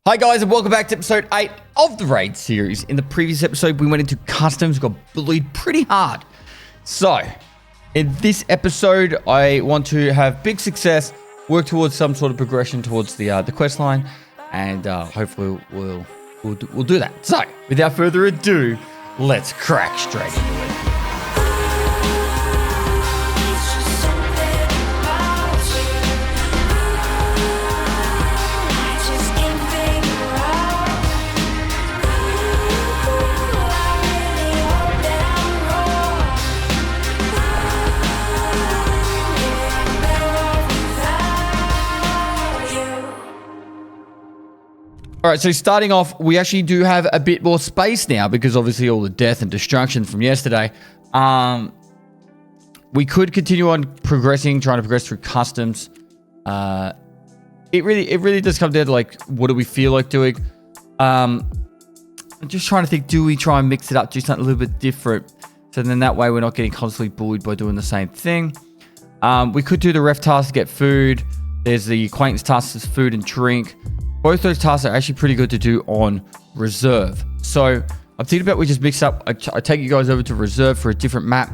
Hi guys, and welcome back to episode 8 of the Raid series. In the previous episode, we went into customs, got bullied pretty hard. So, in this episode, I want to have big success, work towards some sort of progression towards the quest line, and hopefully we'll do that. So, without further ado, let's crack straight into it. All right, so starting off, we actually do have a bit more space now because obviously all the death and destruction from yesterday. We could continue on progressing, trying to progress through customs. It really does come down to like, what do we feel like doing? I'm just trying to think, do we try and mix it up, do something a little bit different? So then that way we're not getting constantly bullied by doing the same thing. We could do the ref task to get food. There's the acquaintance task, is food and drink. Both those tasks are actually pretty good to do on reserve. So I'm thinking about we just mix up. I take you guys over to reserve for a different map,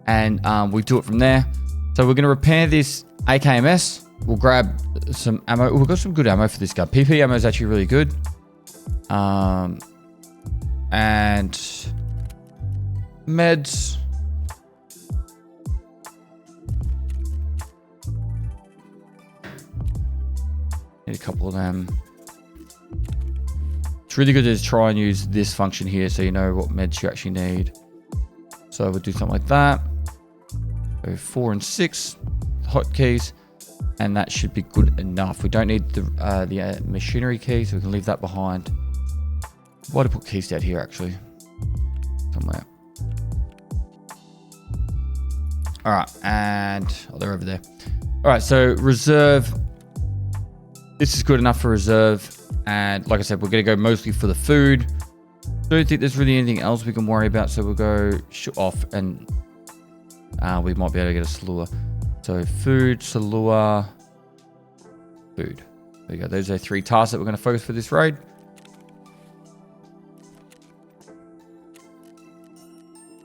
and we do it from there. So we're going to repair this AKMS. We'll grab some ammo. We've got some good ammo for this gun. PP ammo is actually really good. And meds. Need a couple of them. It's really good to try and use this function here so you know what meds you actually need. So we'll do something like that. So 4 and 6 hotkeys, and that should be good enough. We don't need the machinery key, so we can leave that behind. Why to put keys down here actually? Somewhere. All right, and they're over there. All right, so reserve. This is good enough for reserve. And like I said, we're going to go mostly for the food. Don't think there's really anything else we can worry about. So we'll go off and we might be able to get a Salua. So food, Salua, food. There you go. Those are 3 tasks that we're going to focus for this raid.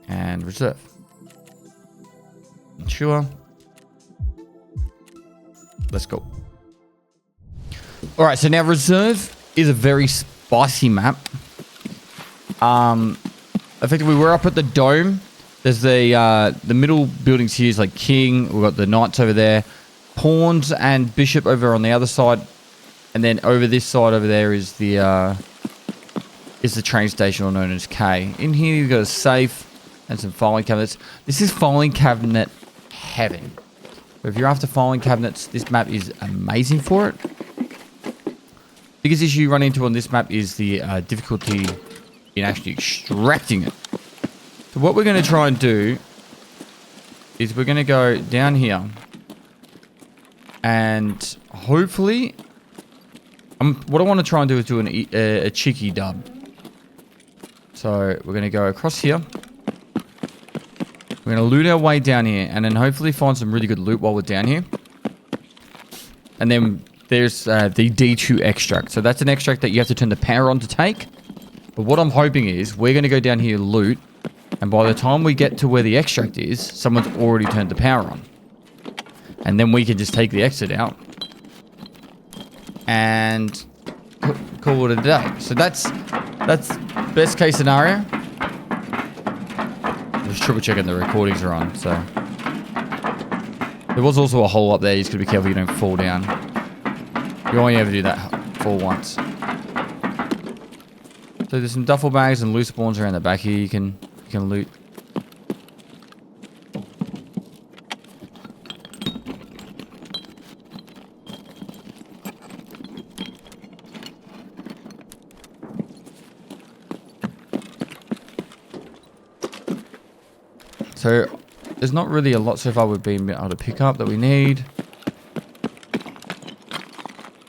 And reserve. Sure. Let's go. All right, so now reserve is a very spicy map. Effectively, we're up at the dome. There's the middle buildings here is like king. We've got the knights over there, pawns and bishop over on the other side, and then over this side over there is the train station, or known as K. In here, you've got a safe and some filing cabinets. This is filing cabinet heaven. If you're after filing cabinets, this map is amazing for it. Biggest issue you run into on this map is the difficulty in actually extracting it. So what we're going to try and do is we're going to go down here and hopefully what I want to try and do is do a cheeky dub. So we're going to go across here. We're going to loot our way down here and then hopefully find some really good loot while we're down here. And then there's the D2 extract. So that's an extract that you have to turn the power on to take. But what I'm hoping is we're going to go down here, loot, and by the time we get to where the extract is, someone's already turned the power on. And then we can just take the exit out and call it a day. So that's best case scenario. Just triple checking the recordings are on. So there was also a hole up there. You just gotta be careful you don't fall down. You only ever do that fall once. So there's some duffel bags and loose spawns around the back here you can loot. So there's not really a lot so far we've been able to pick up that we need.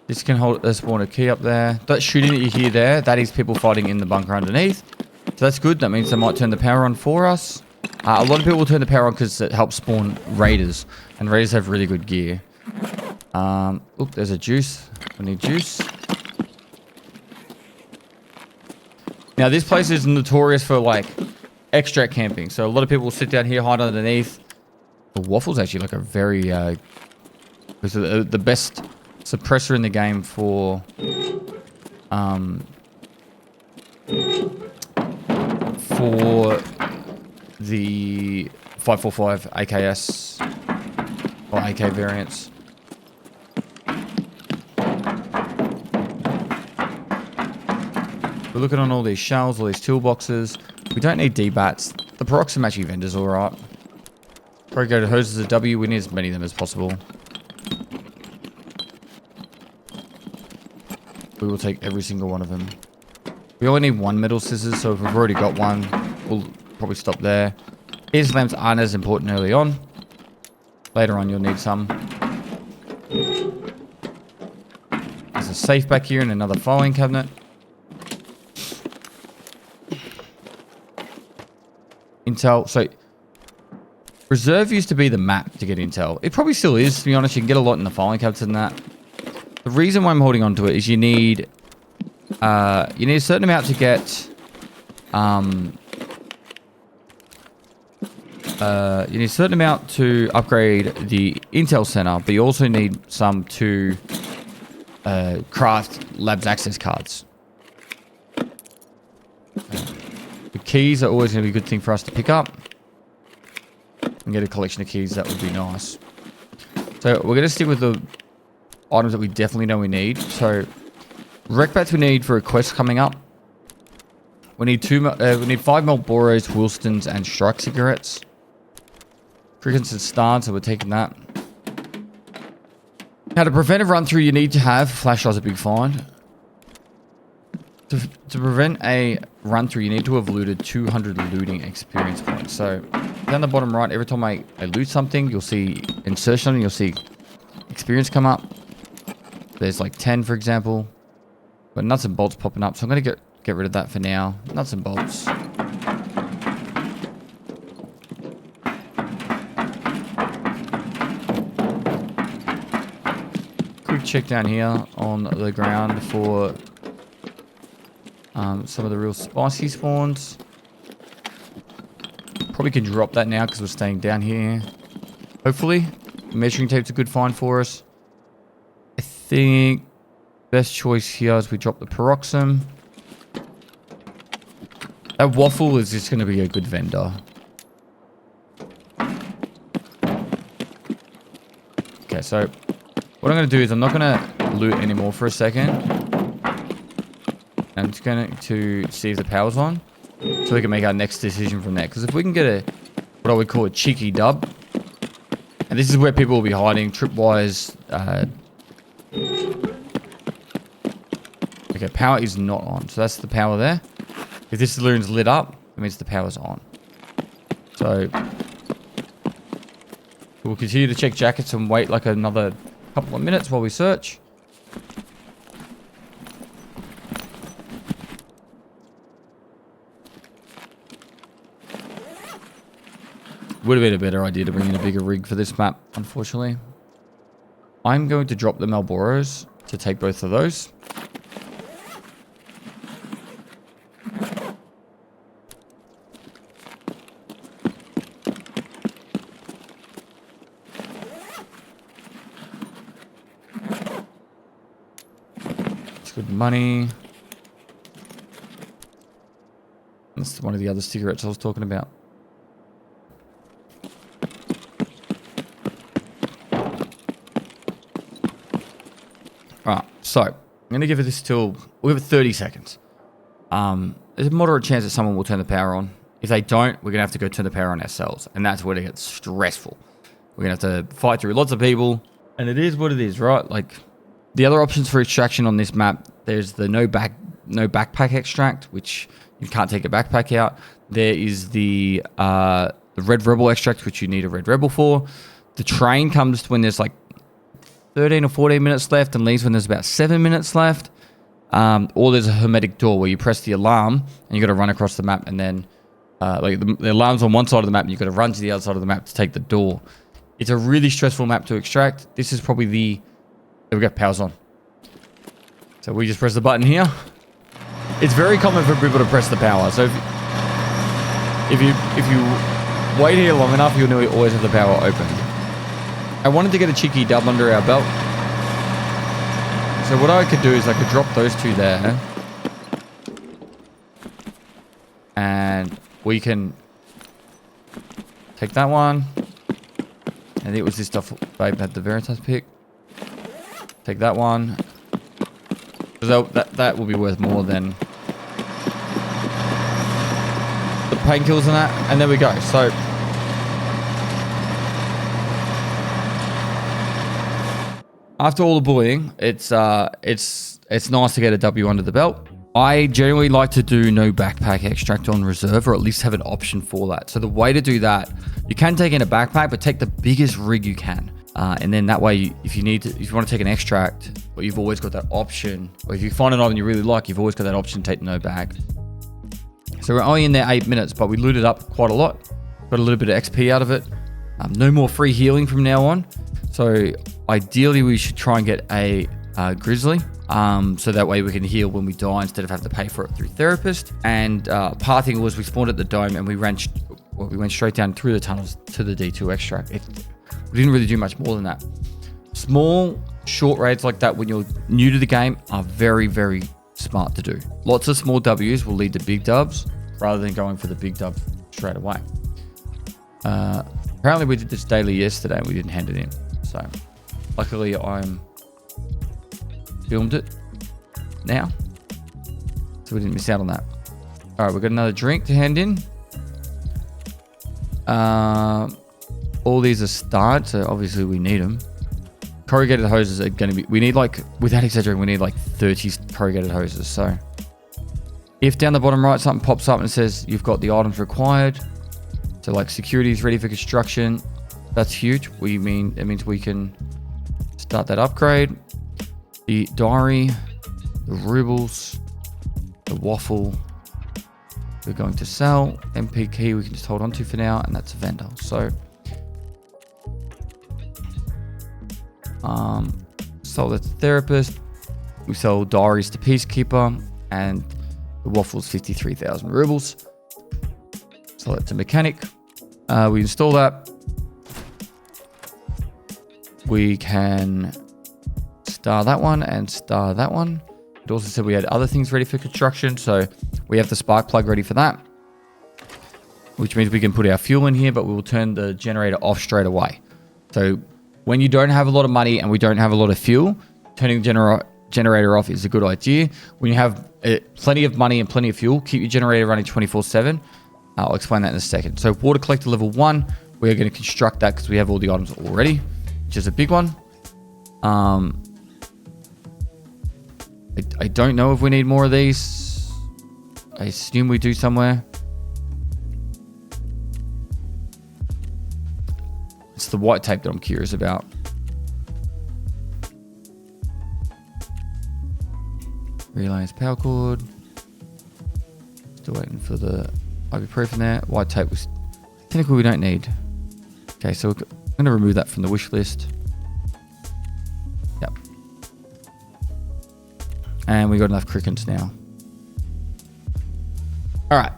This can hold a spawn a key up there. That shooting that you hear there, that is people fighting in the bunker underneath. So that's good. That means they might turn the power on for us. A lot of people will turn the power on because it helps spawn raiders. And raiders have really good gear. Oop, there's a juice. We need juice. Now, this place is notorious for, like, extract camping. So, a lot of people will sit down here, hide underneath. The waffle's actually, like, a very, it's the best suppressor in the game for, the 545 AKS or AK variants. We're looking on all these shells, all these toolboxes. We don't need D-bats. The Peroxymachi vendor's alright. Corrugated hoses are W. We need as many of them as possible. We will take every single one of them. We only need one metal scissors, so if we've already got one, we'll probably stop there. Ears lamps aren't as important early on. Later on, you'll need some. There's a safe back here and another filing cabinet. Intel. So, reserve used to be the map to get intel. It probably still is, to be honest. You can get a lot in the filing cabinets and that. The reason why I'm holding on to it is you need a certain amount to get you need a certain amount to upgrade the Intel Center, but you also need some to craft Labs access cards. The keys are always going to be a good thing for us to pick up. And get a collection of keys, that would be nice. So we're going to stick with the items that we definitely know we need. So rec bats we need for a quest coming up. We need 5 Marlboros, Wilstons, and Strike cigarettes. Crickets and Stars, so we're taking that. Now, to prevent a run through, you need to have flashlight's a big find. To prevent a run through, you need to have looted 200 looting experience points. So down the bottom right, every time I loot something, you'll see insertion, you'll see experience come up. There's like 10, for example. But nuts and bolts popping up, so I'm going to get rid of that for now. Nuts and bolts. Quick check down here on the ground for some of the real spicy spawns. Probably can drop that now because we're staying down here. Hopefully. Measuring tape's a good find for us. I think best choice here is we drop the peroxum. That waffle is just going to be a good vendor. Okay, so what I'm going to do is I'm not going to loot anymore for a second. I'm just going to see if the power's on, so we can make our next decision from there. Because if we can get what I would call a cheeky dub, and this is where people will be hiding, tripwires. Okay, power is not on, so that's the power there. If this saloon's lit up, it means the power's on. So we'll continue to check jackets and wait like another couple of minutes while we search. Would have been a better idea to bring in a bigger rig for this map, unfortunately. I'm going to drop the Marlboros to take both of those. It's good money. That's one of the other cigarettes I was talking about. Alright, so I'm going to give it this till, we'll give it 30 seconds. There's a moderate chance that someone will turn the power on. If they don't, we're going to have to go turn the power on ourselves. And that's where it gets stressful. We're going to have to fight through lots of people. And it is what it is, right? Like, the other options for extraction on this map, there's the no backpack extract, which you can't take a backpack out. There is the Red Rebel extract, which you need a Red Rebel for. The train comes when there's like 13 or 14 minutes left and leaves when there's about 7 minutes left. Or there's a hermetic door where you press the alarm and you got to run across the map, and then like the alarm's on one side of the map and you got to run to the other side of the map to take the door. It's a really stressful map to extract. This is probably there we go, power's on. So we just press the button here. it's very common for people to press the power. So if you wait here long enough, you'll nearly always have the power open. I wanted to get a cheeky dub under our belt. So what I could do is I could drop those two there. And we can take that one. I think it was this stuff Babe had the Veritas pick. Take that one. Because that will be worth more than the painkillers and that. And there we go. So after all the bullying, it's nice to get a W under the belt. I generally like to do no backpack extract on reserve, or at least have an option for that. So the way to do that, you can take in a backpack, but take the biggest rig you can. And then that way, if you want to take an extract, but you've always got that option, or if you find an item you really like, you've always got that option to take no bag. So we're only in there 8 minutes, but we looted up quite a lot. Got a little bit of XP out of it. No more free healing from now on. So ideally, we should try and get a grizzly. So that way we can heal when we die instead of having to pay for it through therapist. And pathing was we spawned at the dome and we went straight down through the tunnels to the D2 extract. We didn't really do much more than that. Small, short raids like that when you're new to the game are very, very smart to do. Lots of small W's will lead to big dubs rather than going for the big dub straight away. Apparently we did this daily yesterday and we didn't hand it in. So luckily I'm filmed it now, so we didn't miss out on that. All right, we've got another drink to hand in. All these are starred, so obviously we need them. Corrugated hoses are going to be, we need like, without exaggerating, we need like 30 corrugated hoses. So if down the bottom right something pops up and says you've got the items required, so like security is ready for construction, that's huge. It means we can start that upgrade. The diary, the rubles, the waffle, we're going to sell. MP key we can just hold on to for now, and that's a vendor. So sell that to therapist. We sell diaries to peacekeeper, and the waffle's 53,000 rubles. Sell that to mechanic. We install that. We can star that one and star that one. It also said we had other things ready for construction, so we have the spark plug ready for that, which means we can put our fuel in here, but we will turn the generator off straight away. So when you don't have a lot of money and we don't have a lot of fuel, turning the generator off is a good idea. When you have plenty of money and plenty of fuel, keep your generator running 24/7. I'll explain that in a second. So water collector level 1, we are going to construct that because we have all the items already, which is a big one. I don't know if we need more of these. I assume we do somewhere. It's the white tape that I'm curious about. Relays power cord. Still waiting for the ibuprofen there. White tape was technically we don't need. Okay, so I'm going to remove that from the wish list. Yep. And we got enough crickets now. All right,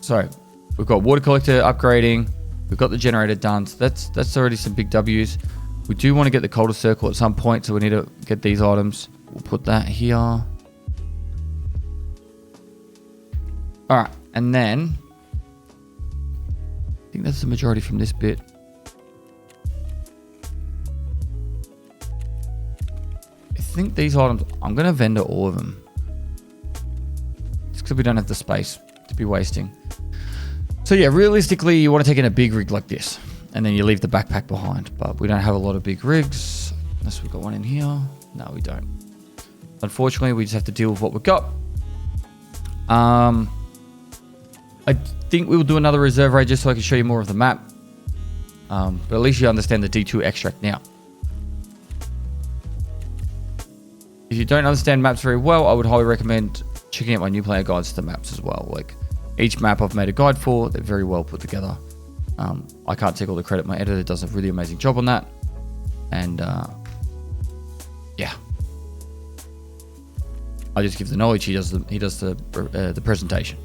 so we've got water collector upgrading. We've got the generator done. So that's already some big W's. We do want to get the colder circle at some point, so we need to get these items. We'll put that here. All right, and then I think that's the majority from this bit. I think these items, I'm going to vendor all of them. Just because we don't have the space to be wasting. So yeah, realistically, you want to take in a big rig like this, and then you leave the backpack behind. But we don't have a lot of big rigs, unless we've got one in here. No, we don't. Unfortunately, we just have to deal with what we've got. I think we will do another reserve raid just so I can show you more of the map. But at least you understand the D2 extract now. If you don't understand maps very well, I would highly recommend checking out my new player guides to the maps as well. Like each map I've made a guide for, they're very well put together. I can't take all the credit. My editor does a really amazing job on that. And yeah. I just give the knowledge. He does the presentation.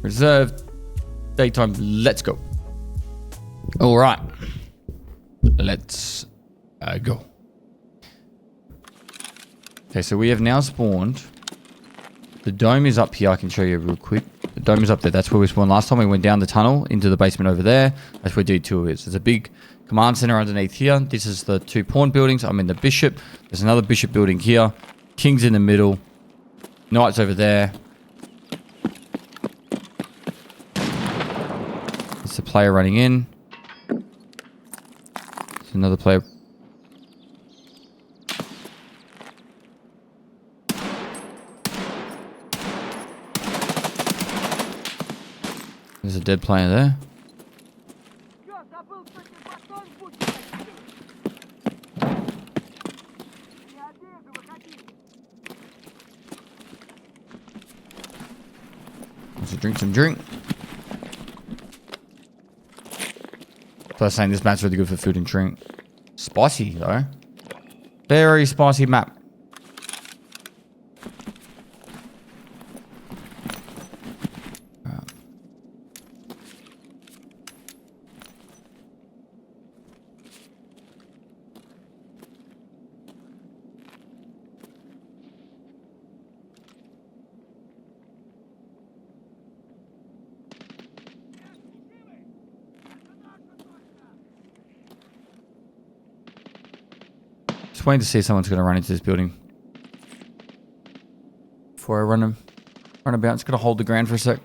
Reserved daytime. Let's go. All right. Let's go. Okay, so we have now spawned. The dome is up here. I can show you real quick. The dome is up there. That's where we spawned last time. We went down the tunnel into the basement over there. That's where D2 is. There's a big command center underneath here. This is the 2 pawn buildings. I'm in the bishop. There's another bishop building here. King's in the middle. Knight's over there. There's a player running in. There's another player. There's a dead player there. Let's drink some drink. So I was saying this map's really good for food and drink. Spicy though. Very spicy map. Just waiting to see if someone's going to run into this building. Before I run about. It's going to hold the ground for a sec.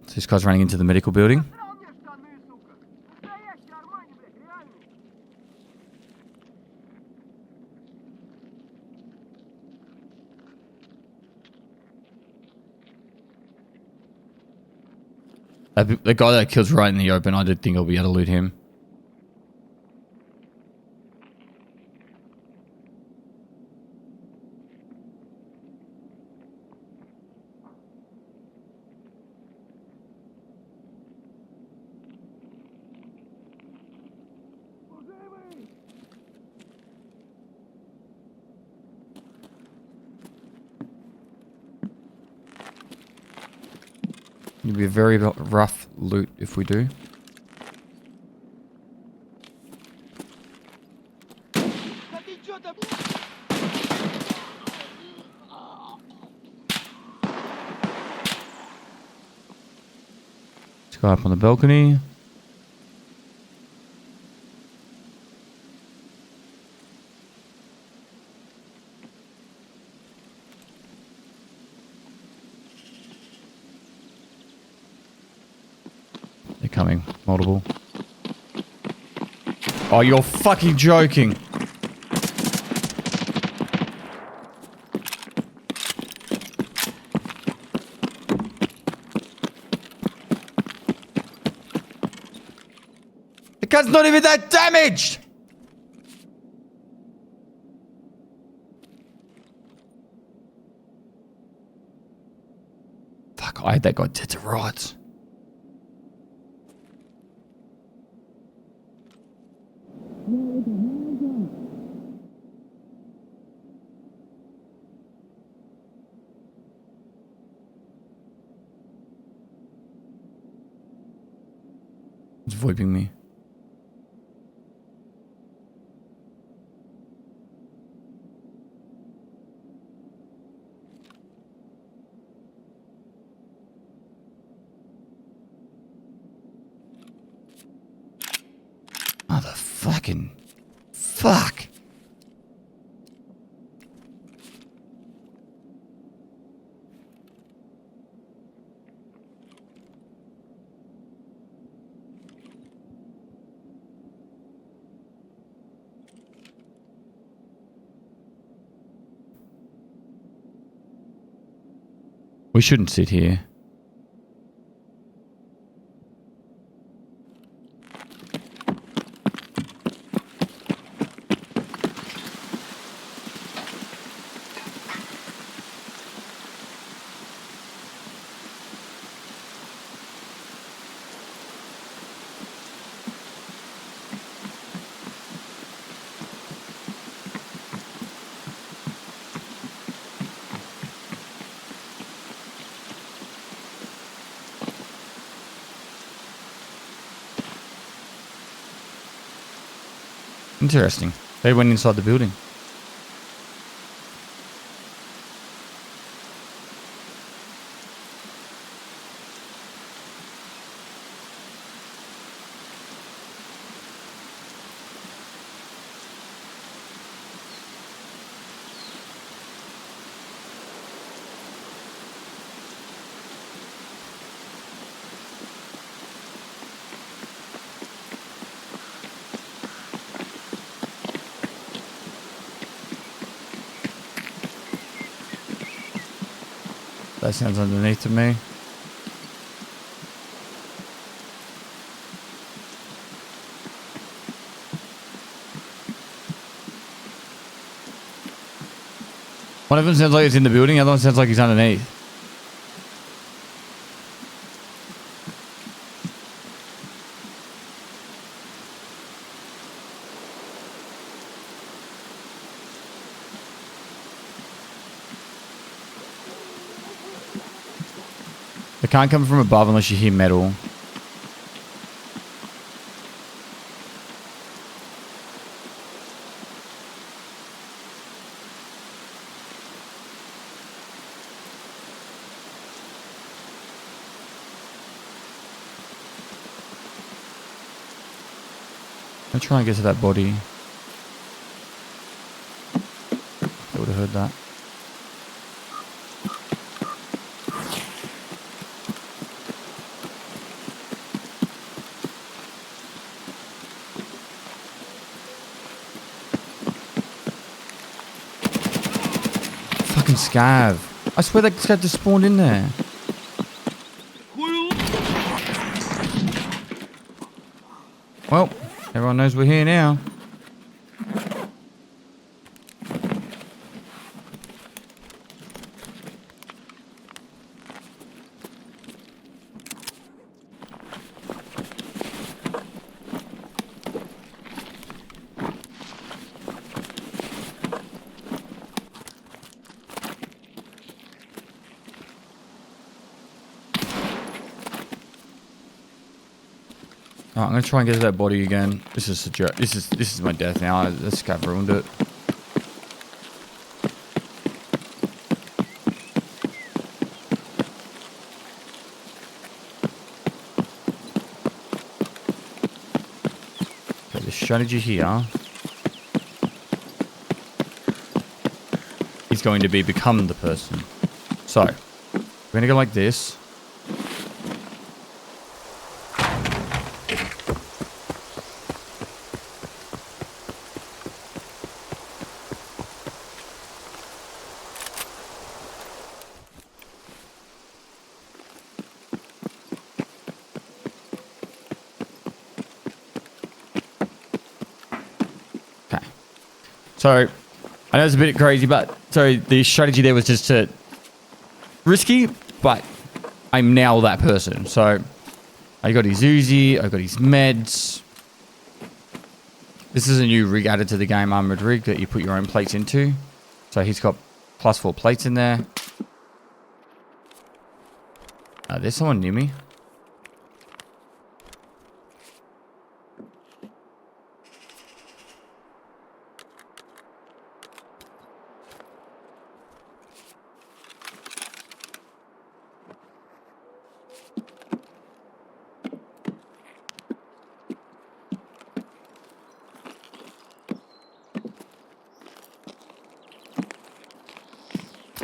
So this guy's running into the medical building. The guy that kills right in the open, I did think I'll be able to loot him. It'll be a very rough loot if we do. Let's go up on the balcony. Coming. Multiple. Oh, you're fucking joking. The guy's not even that damaged. Fuck, I had that guy dead to rights. It's VoIPing me. Motherfucking fuck. We shouldn't sit here. Interesting. They went inside the building. That sounds underneath to me. One of them sounds like he's in the building, the other one sounds like he's underneath. They can't come from above unless you hear metal. I'm trying to get to that body. I would have heard that. Fucking scav. I swear that scav just spawned in there. Well, everyone knows we're here now. Alright, I'm gonna try and get to that body again. This is a joke. This is my death now. This scav ruined it. Okay, the strategy here is going to be become the person. So, we're gonna go like this. So, I know it's a bit crazy, but so the strategy there was just to risky, but I'm now that person. So, I got his Uzi, I got his meds. This is a new rig added to the game, armored rig that you put your own plates into. So he's got +4 plates in there. There's someone near me.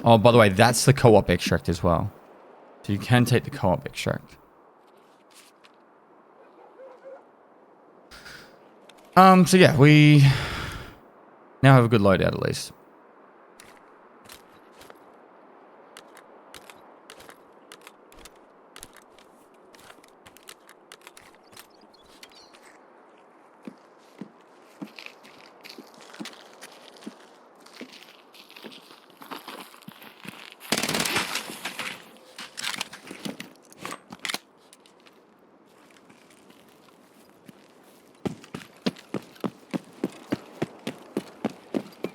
Oh, by the way, that's the co-op extract as well. So you can take the co-op extract. So yeah, we now have a good loadout at least.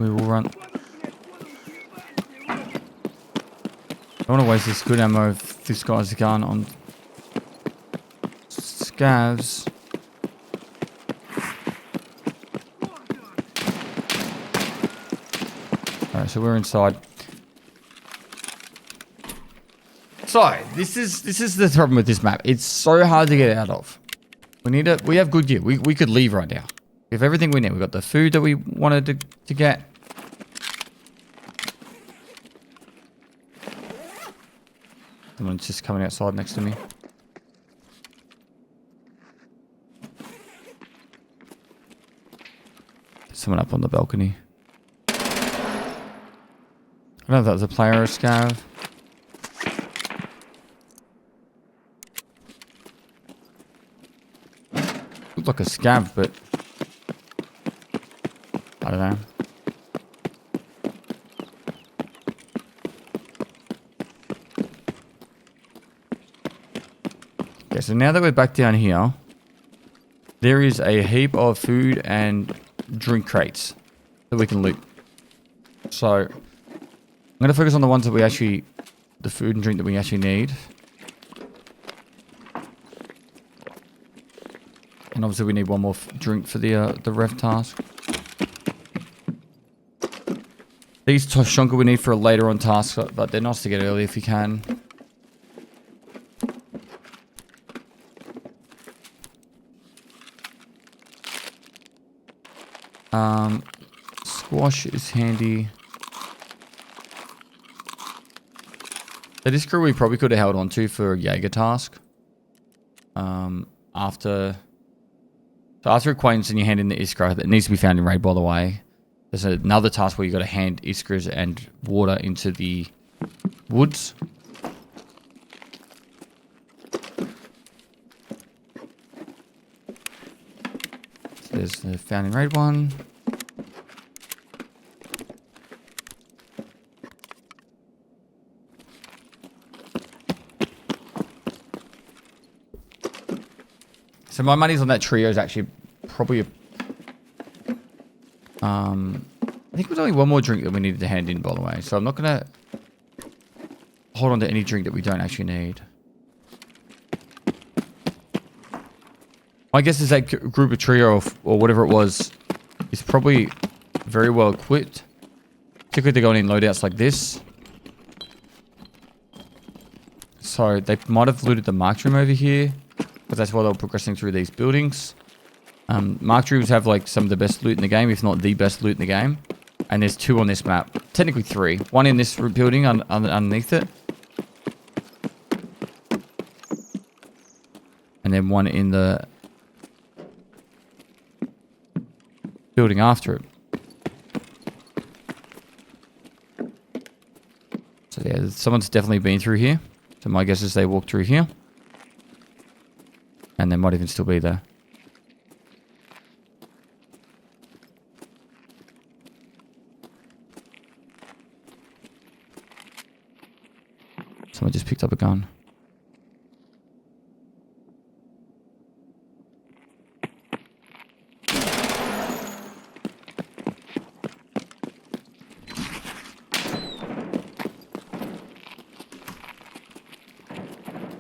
We will run. I don't want to waste this good ammo if this guy's gun on scavs. so we're inside. So this is the problem with this map. It's so hard to get out of. We have good gear. We could leave right now. We have everything we need. We got the food that we wanted to get. Someone's just coming outside next to me. Someone up on the balcony. I don't know if that was a player or a scav. Looked like a scav, but I don't know. Okay, so now that we're back down here, there is a heap of food and drink crates that we can loot. So I'm going to focus on the ones that we actually, the food and drink that we actually need. And obviously we need one more drink for the rev task. These shonka we need for a later on task, but they're nice to get early if you can. Squash is handy. So this crew we probably could have held on to for a Jaeger task. After acquaintance and you hand in the Iskra, that needs to be found in raid, by the way. There's another task where you got to hand Iskras and water into the woods. So there's the found in raid one. So my money's on that trio is actually probably a... I think there's only one more drink that we needed to hand in, by the way. So I'm not going to hold on to any drink that we don't actually need. My guess is that group of trio or whatever it was is probably very well equipped. Particularly if they're going in loadouts like this. So they might have looted the marked room over here. Because that's why they were progressing through these buildings. Marked rooms have like some of the best loot in the game, if not the best loot in the game. And there's 2 on this map. Technically 3. One in this building underneath it. And then one in the building after it. So yeah, someone's definitely been through here. So my guess is they walked through here. And they might even still be there. Someone just picked up a gun.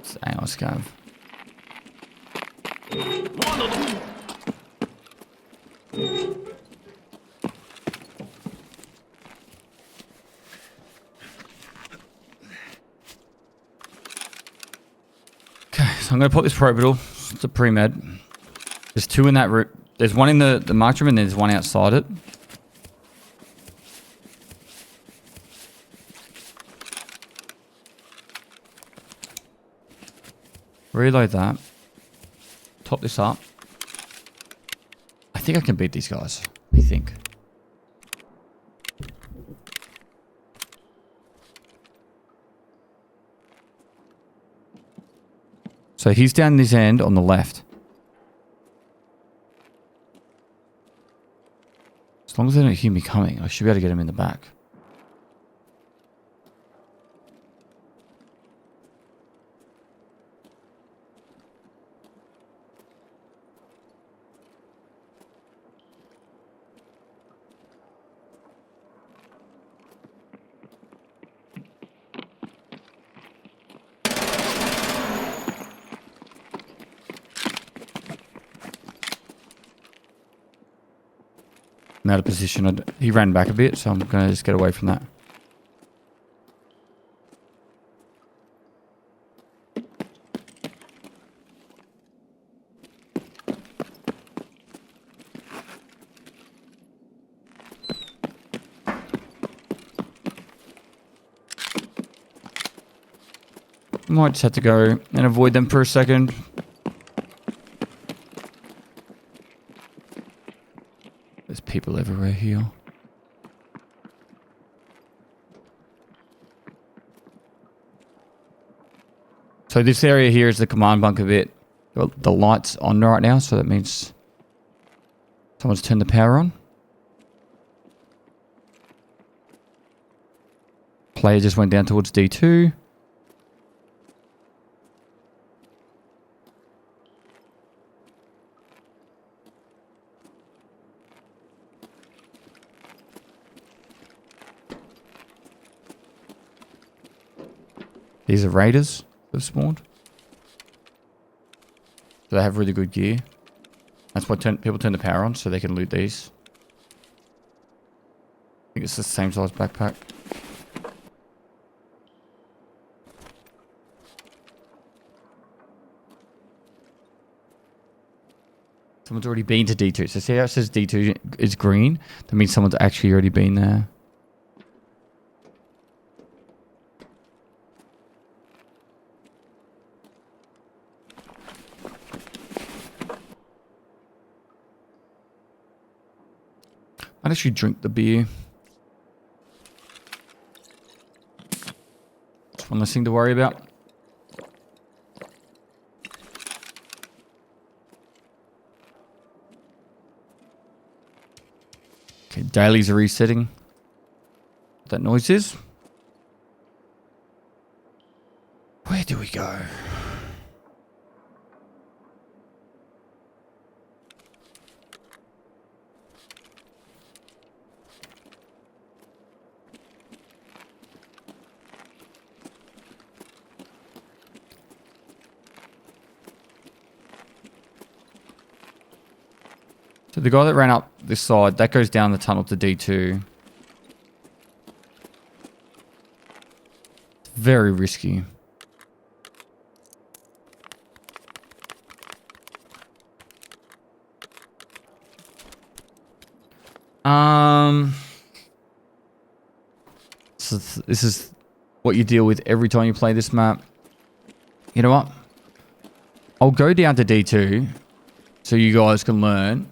It's an AR scav. I'm going to put this probital. It's a pre-med. There's 2 in that room. There's one in the marked room and there's one outside it. Reload that. Top this up. I think I can beat these guys. I think. So he's down this end on the left. As long as they don't hear me coming, I should be able to get him in the back. I'm out of position. He ran back a bit, so I'm going to just get away from that. Might just have to go and avoid them for a second. There's people everywhere here. So this area here is the command bunker bit. The light's on right now, so that means someone's turned the power on. Player just went down towards D2. These are raiders that have spawned. So they have really good gear. That's why people turn the power on, so they can loot these. I think it's the same size backpack. Someone's already been to D2. So see how it says D2 is green? That means someone's actually already been there. I'd actually drink the beer. It's one less thing to worry about. Okay, dailies are resetting. What that noise is. Where do we go? So the guy that ran up this side, that goes down the tunnel to D2. It's very risky. So this is what you deal with every time you play this map. You know what? I'll go down to D2 so you guys can learn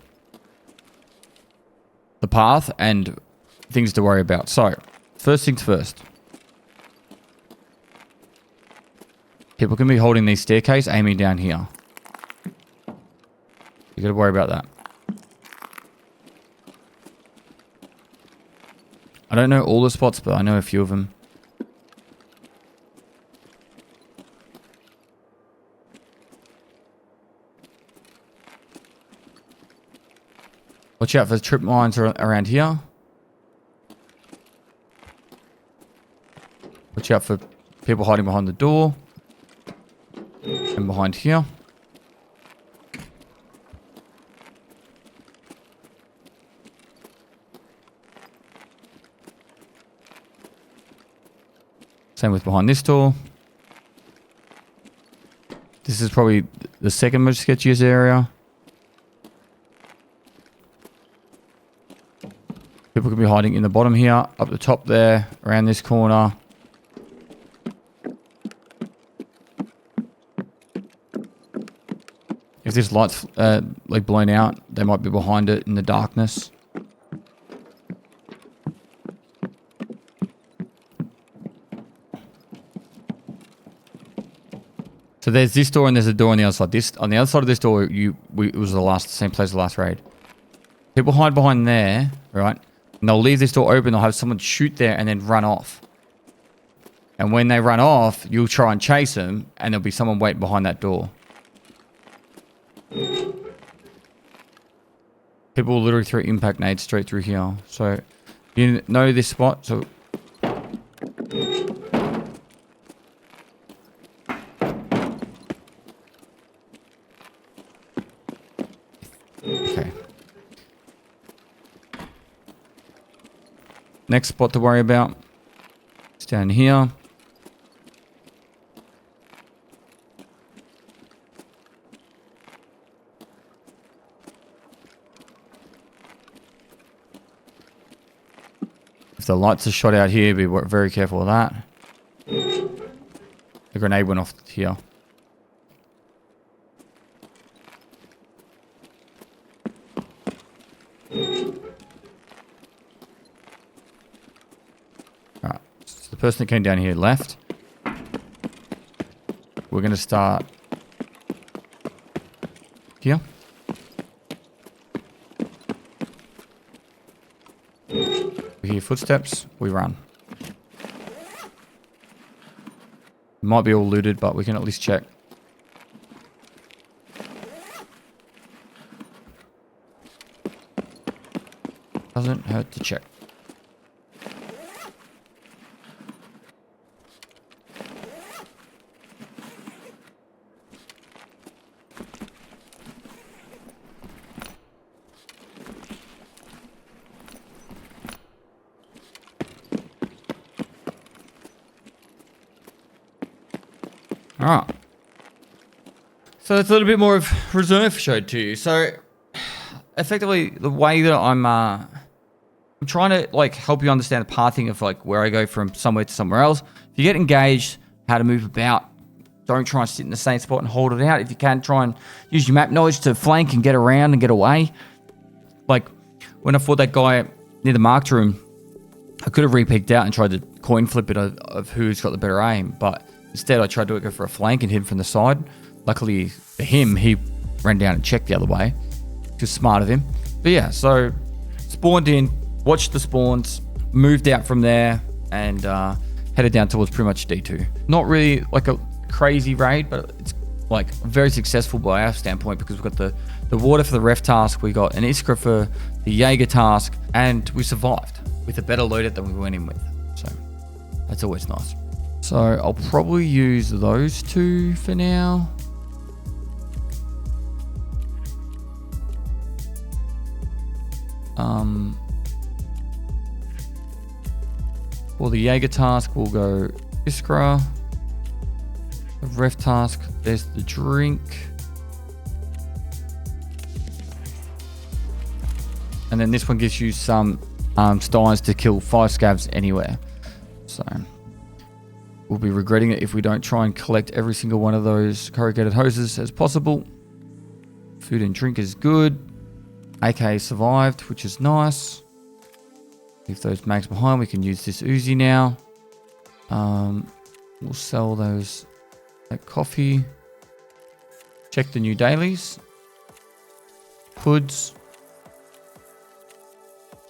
the path and things to worry about. So, first things first. People can be holding these staircase, aiming down here. You gotta worry about that. I don't know all the spots, but I know a few of them. Watch out for trip mines around here. Watch out for people hiding behind the door. And behind here. Same with behind this door. This is probably the second most sketchiest area. People could be hiding in the bottom here, up the top there, around this corner. If this light's like blown out, they might be behind it in the darkness. So there's this door and there's a door on the other side. This on the other side of this door, it was the same place as the last raid. People hide behind there, right? And they'll leave this door open. They'll have someone shoot there and then run off. And when they run off, you'll try and chase them, and there'll be someone waiting behind that door. People will literally throw impact nades straight through here. So you know this spot. So okay. Next spot to worry about. It's down here. If the lights are shot out here, be very careful of that. The grenade went off here. Alright, so the person that came down here left. We're going to start here. We hear footsteps, we run. Might be all looted, but we can at least check. Doesn't hurt to check. Alright. So it's a little bit more of reserve showed to you. So effectively the way that I'm trying to like help you understand the pathing of like where I go from somewhere to somewhere else. If you get engaged, how to move about, don't try and sit in the same spot and hold it out. If you can, try and use your map knowledge to flank and get around and get away. Like when I fought that guy near the marked room, I could have re-peeked out and tried to coin flip it of who's got the better aim, but instead, I tried to go for a flank and hit him from the side. Luckily for him, he ran down and checked the other way. Just smart of him. But yeah, so spawned in, watched the spawns, moved out from there, and headed down towards pretty much D2. Not really like a crazy raid, but it's like very successful by our standpoint because we've got the water for the ref task, we got an Iskra for the Jaeger task, and we survived with a better loadout than we went in with. So that's always nice. So I'll probably use those two for now. For the Jaeger task, we'll go Iskra. The ref task, there's the drink. And then this one gives you some steins to kill 5 scavs anywhere. So we'll be regretting it if we don't try and collect every single one of those corrugated hoses as possible. Food and drink is good. AK survived, which is nice. Leave those mags behind. We can use this Uzi now. We'll sell those at coffee. Check the new dailies. Hoods.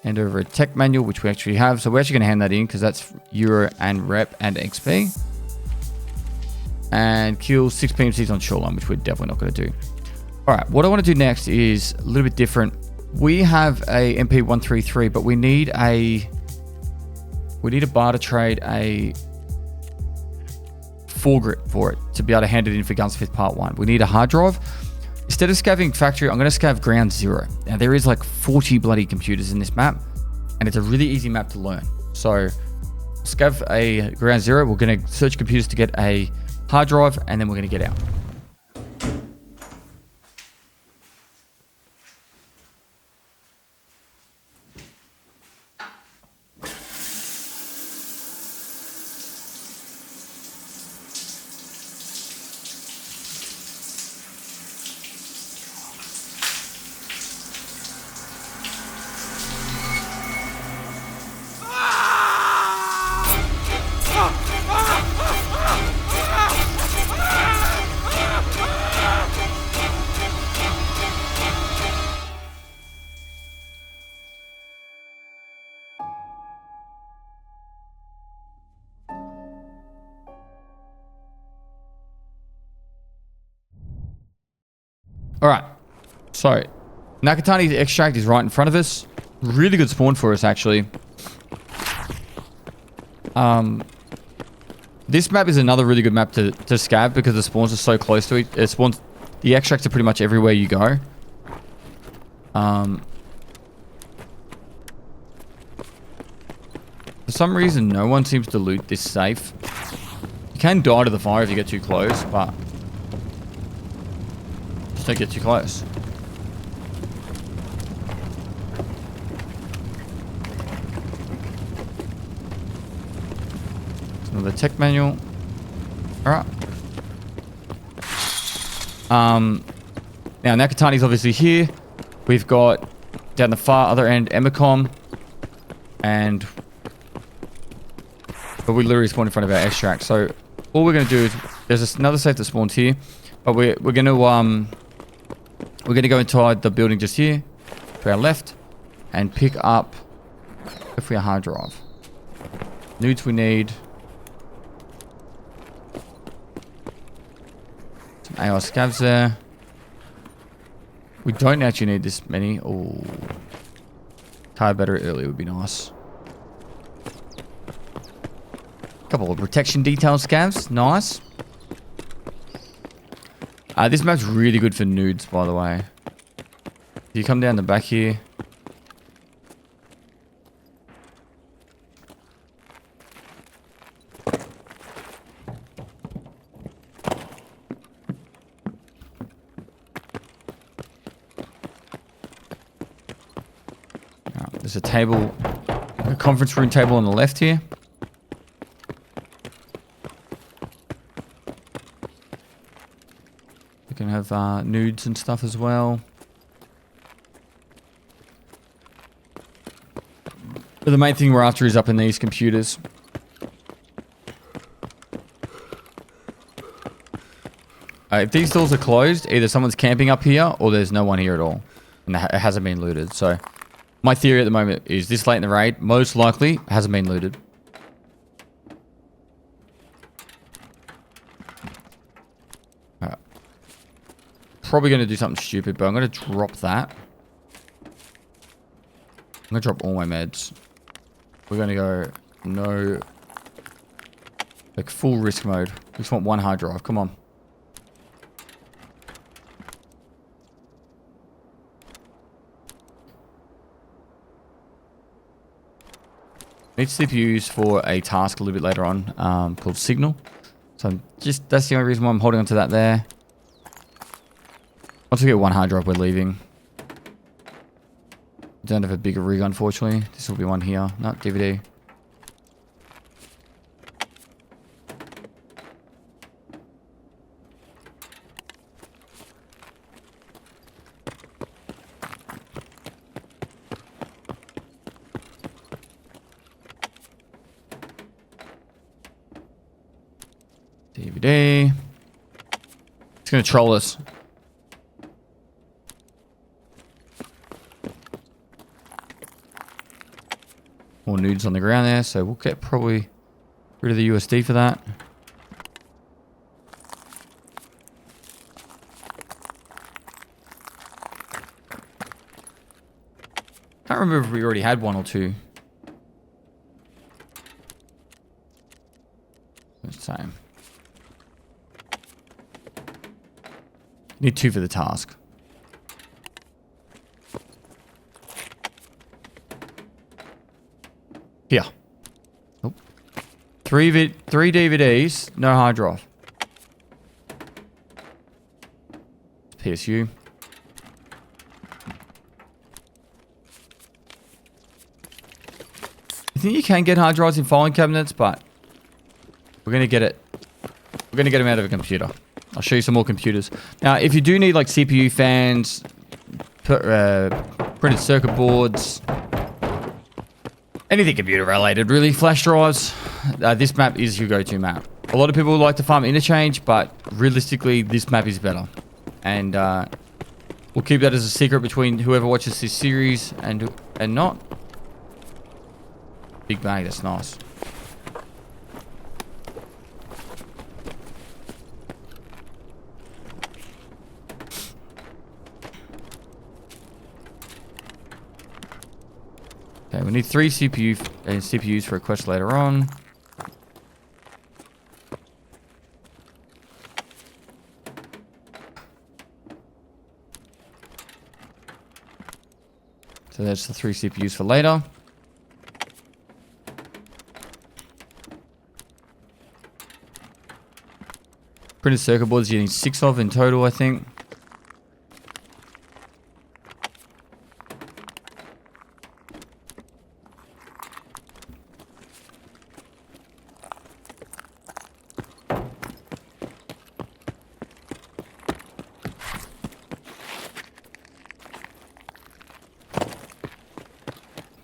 Hand over a tech manual, which we actually have. So we're actually going to hand that in because that's Euro and Rep and XP. And kill 6 PMCs on Shoreline, which we're definitely not going to do. All right, what I want to do next is a little bit different. We have a MP133, but we need a barter trade a foregrip for it to be able to hand it in for Gunsmith Part 1. We need a hard drive. Instead of scavving factory, I'm going to scav ground 0. Now, there is like 40 bloody computers in this map, and it's a really easy map to learn. So, scav a ground 0. We're going to search computers to get a hard drive, and then we're going to get out. All right, so Nakatani extract is right in front of us. Really good spawn for us, actually. This map is another really good map to scav because the spawns are so close to it. The extracts are pretty much everywhere you go. For some reason, no one seems to loot this safe. You can die to the fire if you get too close, but just don't get too close. Another tech manual. Alright. Now Nakatani's obviously here. We've got down the far other end Emicom. But we literally spawned in front of our extract. So all we're gonna do is there's another safe that spawns here. But we're gonna go inside the building just here to our left and pick up hopefully a hard drive. Nudes we need. Some AR scavs there. We don't actually need this many. Oh, tire battery early would be nice. Couple of protection detail scavs, nice. This map's really good for nudes, by the way. You come down the back here. There's a table, a conference room table on the left here. We can have nudes and stuff as well. But the main thing we're after is up in these computers. If these doors are closed, either someone's camping up here or there's no one here at all. And it hasn't been looted. So my theory at the moment is this late in the raid, most likely hasn't been looted. Alright. Probably going to do something stupid, but I'm going to drop that. I'm going to drop all my meds. We're going to go no, like full risk mode. We just want one hard drive. Come on. Need CPUs for a task a little bit later on called Signal. So that's the only reason why I'm holding on to that there. Once we get one hard drive, we're leaving. Don't have a bigger rig, unfortunately. This will be one here. Not DVD. DVD. It's going to troll us. More nudes on the ground there, so we'll get probably rid of the USD for that. Can't remember if we already had one or two. Same. Need two for the task. Here. Oh. Three DVDs, no hard drive. PSU. I think you can get hard drives in filing cabinets, but we're gonna get it. We're gonna get them out of a computer. I'll show you some more computers. Now, if you do need like CPU fans, printed circuit boards, anything computer related, really, flash drives, this map is your go-to map. A lot of people like to farm interchange, but realistically, this map is better. And we'll keep that as a secret between whoever watches this series and not. Big bag, that's nice. Okay, we need 3 CPUs for a quest later on. So that's the 3 CPUs for later. Printed circuit boards you need 6 of in total, I think.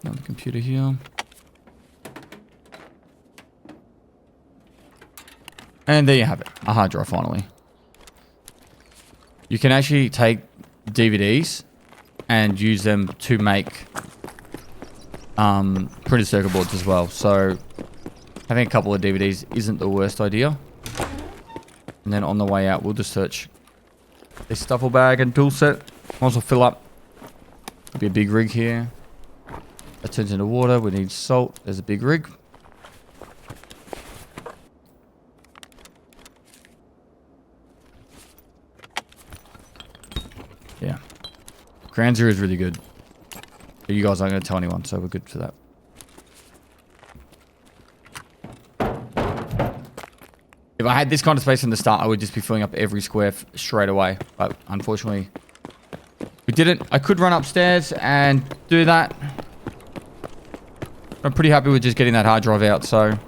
Another computer here. And there you have it, a hard drive finally. You can actually take DVDs and use them to make printed circuit boards as well. So having a couple of DVDs isn't the worst idea. And then on the way out, we'll just search this duffel bag and tool set. Might as well fill up. There'll be a big rig here. That turns into water. We need salt. There's a big rig. Yeah. Ground Zero is really good. But you guys aren't going to tell anyone, so we're good for that. If I had this kind of space from the start, I would just be filling up every square straight away. But unfortunately, we didn't. I could run upstairs and do that. I'm pretty happy with just getting that hard drive out, so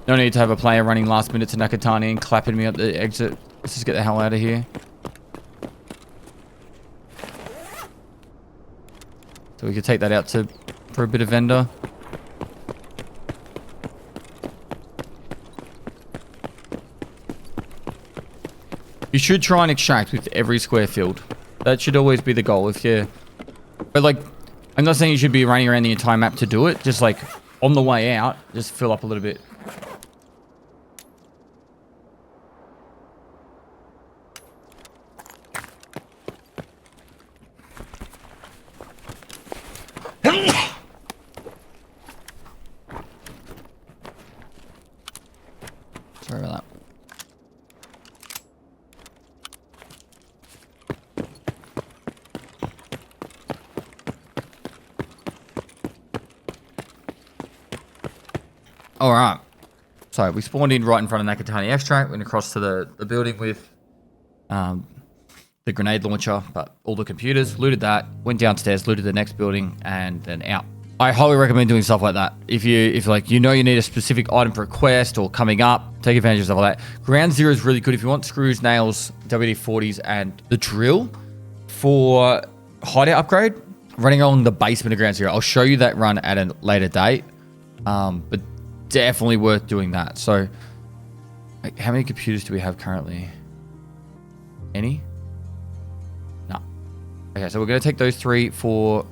no need to have a player running last minute to Nakatani and clapping me at the exit. Let's just get the hell out of here. So we could take that out for a bit of vendor. You should try and extract with every square filled. That should always be the goal. But like, I'm not saying you should be running around the entire map to do it. Just like on the way out, just fill up a little bit. Sorry about that. All right. So we spawned in right in front of Nakatani Extract, went across to the building with the grenade launcher, but all the computers, looted that, went downstairs, looted the next building, and then out. I highly recommend doing stuff like that. If like you need a specific item for a quest or coming up, take advantage of stuff like that. Ground Zero is really good if you want screws, nails, WD-40s, and the drill for hideout upgrade. Running along the basement of Ground Zero. I'll show you that run at a later date, but definitely worth doing that. So, like, how many computers do we have currently? Any? No. Okay, so we're gonna take those 3 for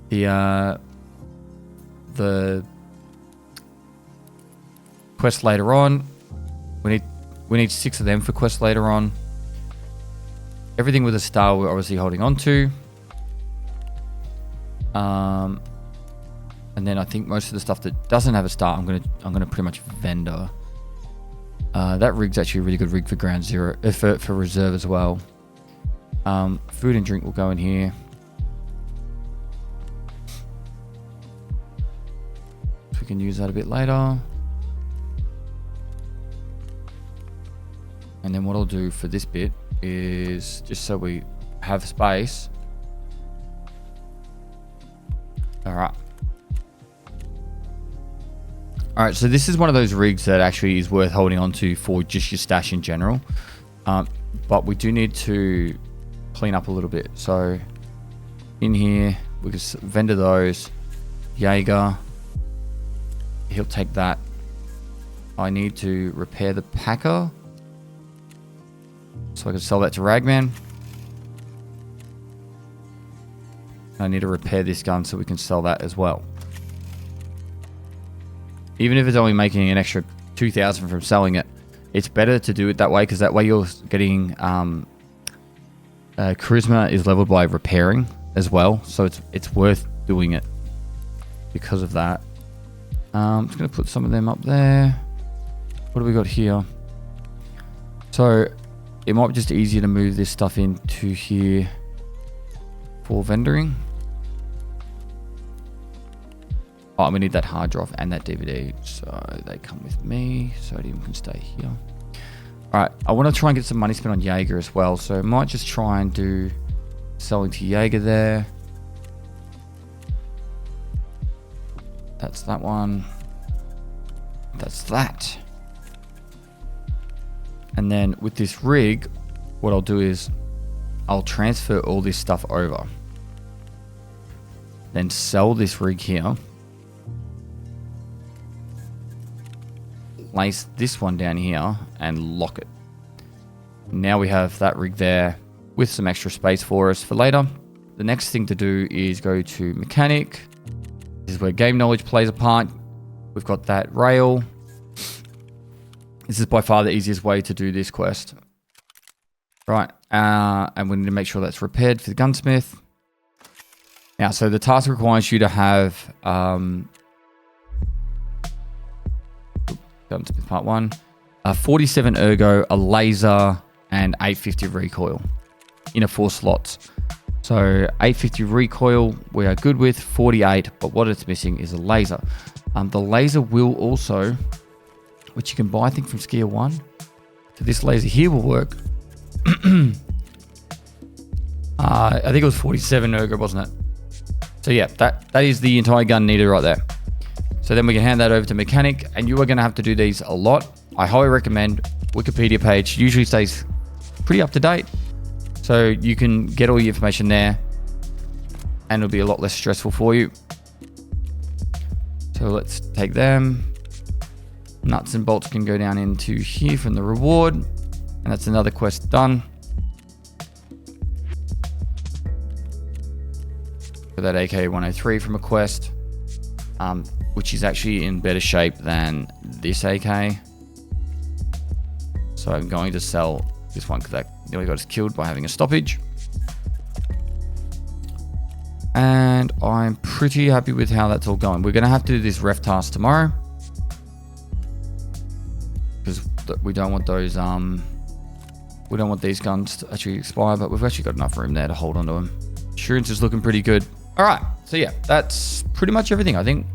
the quest later on. We need 6 of them for quest later on. Everything with a star we're obviously holding on to. And then I think most of the stuff that doesn't have a star, I'm gonna pretty much vendor. That rig's actually a really good rig for Ground Zero, for reserve as well. Food and drink will go in here. So we can use that a bit later. And then what I'll do for this bit is, just so we have space. Alright. Alright, so this is one of those rigs that actually is worth holding on to for just your stash in general. But we do need to clean up a little bit. So in here, we can vendor those. Jaeger. He'll take that. I need to repair the Packer, so I can sell that to Ragman. I need to repair this gun so we can sell that as well. Even if it's only making an extra 2,000 from selling it, it's better to do it that way, because that way you're getting charisma is leveled by repairing as well, so it's worth doing it because of that. I'm just going to put some of them up there. What do we got here? So it might be just easier to move this stuff into here for vendoring. Oh, we need that hard drive and that DVD, so they come with me. Sodium can stay here. All right, I want to try and get some money spent on Jaeger as well. So I might just try and do selling to Jaeger there. That's that one. That's that. And then with this rig, what I'll do is I'll transfer all this stuff over. Then sell this rig here. Place this one down here and lock it. Now we have that rig there with some extra space for us for later. The next thing to do is go to mechanic. This is where game knowledge plays a part. We've got that rail. This is by far the easiest way to do this quest. Right, and we need to make sure that's repaired for the gunsmith. Now, so the task requires you to have gunsmith part 1, 47 ergo, a laser, and 850 recoil in a 4 slots. So 850 recoil we are good with, 48, but what it's missing is a laser. The laser will also, which you can buy I think from Skier 1. So this laser here will work. I think it was 47 ergo, wasn't it? So yeah, that is the entire gun needed right there. So then we can hand that over to mechanic, and you are going to have to do these a lot. I highly recommend Wikipedia page. Usually stays pretty up to date. So you can get all your information there, and it'll be a lot less stressful for you. So let's take them. Nuts and bolts can go down into here from the reward. And that's another quest done. For that AK-103 from a quest, which is actually in better shape than this AK. So I'm going to sell this one because that nearly got us killed by having a stoppage. And I'm pretty happy with how that's all going. We're going to have to do this ref task tomorrow, because we don't want those we don't want these guns to actually expire, but we've actually got enough room there to hold on to them. Insurance is looking pretty good. All right, so yeah, that's pretty much everything. I think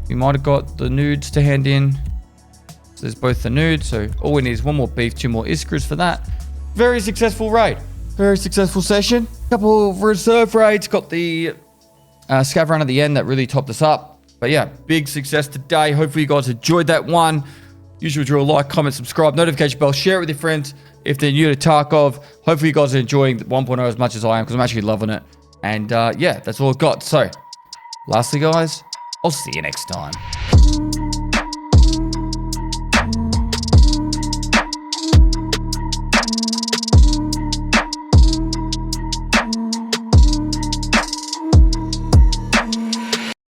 we might have got the nudes to hand in. So there's both the nudes, so all we need is one more beef, 2 more iskras for that. Very successful raid. Very successful session. Couple of reserve raids. Got the scav run at the end that really topped us up. But yeah, big success today. Hopefully you guys enjoyed that one. Usual drill, like, comment, subscribe, notification bell, share it with your friends if they're new to Tarkov. Hopefully you guys are enjoying 1.0 as much as I am, because I'm actually loving it. And yeah, that's all I've got. So, lastly guys, I'll see you next time.